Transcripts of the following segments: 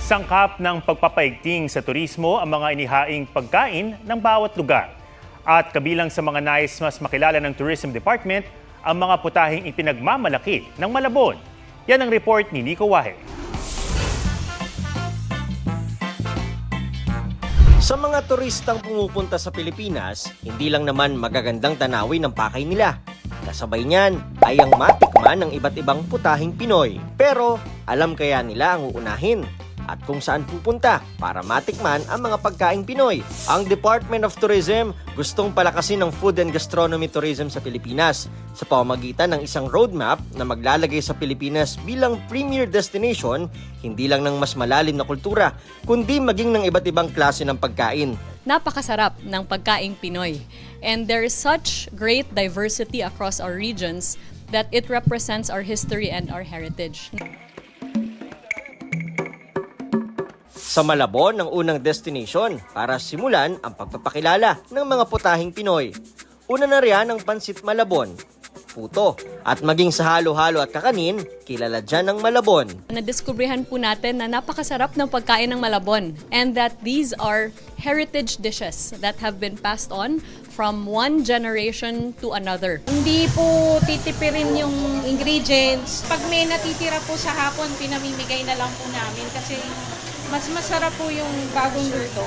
Sangkap ng pagpapaigting sa turismo ang mga inihaing pagkain ng bawat lugar. At kabilang sa mga nais mas makilala ng Tourism Department, ang mga putahing ipinagmamalaki ng Malabon. Yan ang report ni Nico Wahe. Sa mga turistang pumupunta sa Pilipinas, hindi lang naman magagandang tanawin ang pakay nila. Kasabay niyan ay ang matikman ng iba't ibang putahing Pinoy. Pero alam kaya nila ang uunahin at kung saan pupunta para matikman ang mga pagkaing Pinoy. Ang Department of Tourism gustong palakasin ng food and gastronomy tourism sa Pilipinas sa pamamagitan ng isang roadmap na maglalagay sa Pilipinas bilang premier destination hindi lang ng mas malalim na kultura kundi maging ng iba't ibang klase ng pagkain. Napakasarap ng pagkaing Pinoy. And there is such great diversity across our regions that it represents our history and our heritage. Sa Malabon ang unang destination para simulan ang pagpapakilala ng mga putahing Pinoy. Una na riyan ang Pansit Malabon, puto, at maging sa halo-halo at kakanin, kilala dyan ang Malabon. Nadiskubrihan po natin na napakasarap ng pagkain ng Malabon and that these are heritage dishes that have been passed on from one generation to another. Hindi po titipirin yung ingredients. Pag may natitira po sa hapon, pinamimigay na lang po namin kasi mas masarap po yung bagong luto.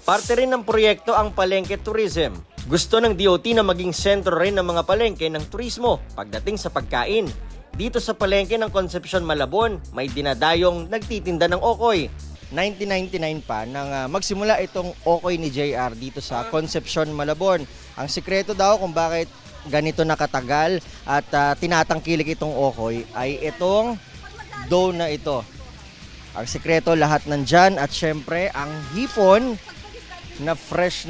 Parte rin ng proyekto ang Palengke Tourism. Gusto ng DOT na maging sentro rin ng mga palengke ng turismo pagdating sa pagkain. Dito sa palengke ng Concepcion Malabon, may dinadayong nagtitinda ng okoy. 1999 pa nang magsimula itong okoy ni JR dito sa Concepcion Malabon. Ang sikreto daw kung bakit ganito nakatagal at tinatangkilik itong okoy ay itong dough na ito. Ang sikreto lahat nandyan at syempre ang hipon na fresh,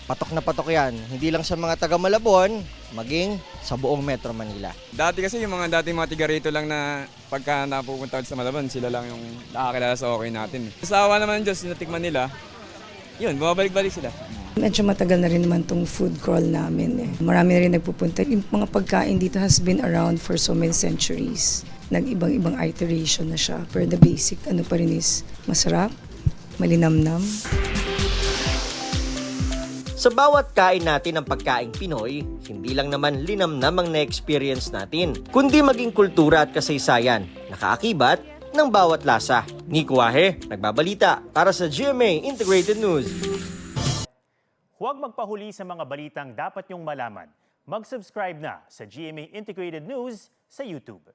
patok na patok yan. Hindi lang sa mga taga Malabon, maging sa buong Metro Manila. Dati kasi yung mga dating mga tiga rito lang na pagka napupunta sa Malabon, sila lang yung nakakilala sa okay natin. Sa awa naman ng Diyos, natikman nila, yun, bumabalik-balik sila. Medyo matagal na rin naman tong food crawl namin. Marami na rin nagpupunta. Yung mga pagkain dito has been around for so many centuries. Nag-ibang-ibang iteration na siya. Pero the basic, ano pa rin is masarap, malinamnam. Sa bawat kain natin ng pagkaing Pinoy, hindi lang naman linamnam ang na-experience natin, kundi maging kultura at kasaysayan, nakaakibat ng bawat lasa. Nico Wahe, nagbabalita para sa GMA Integrated News. Huwag magpahuli sa mga balitang dapat niyong malaman. Mag-subscribe na sa GMA Integrated News sa YouTube.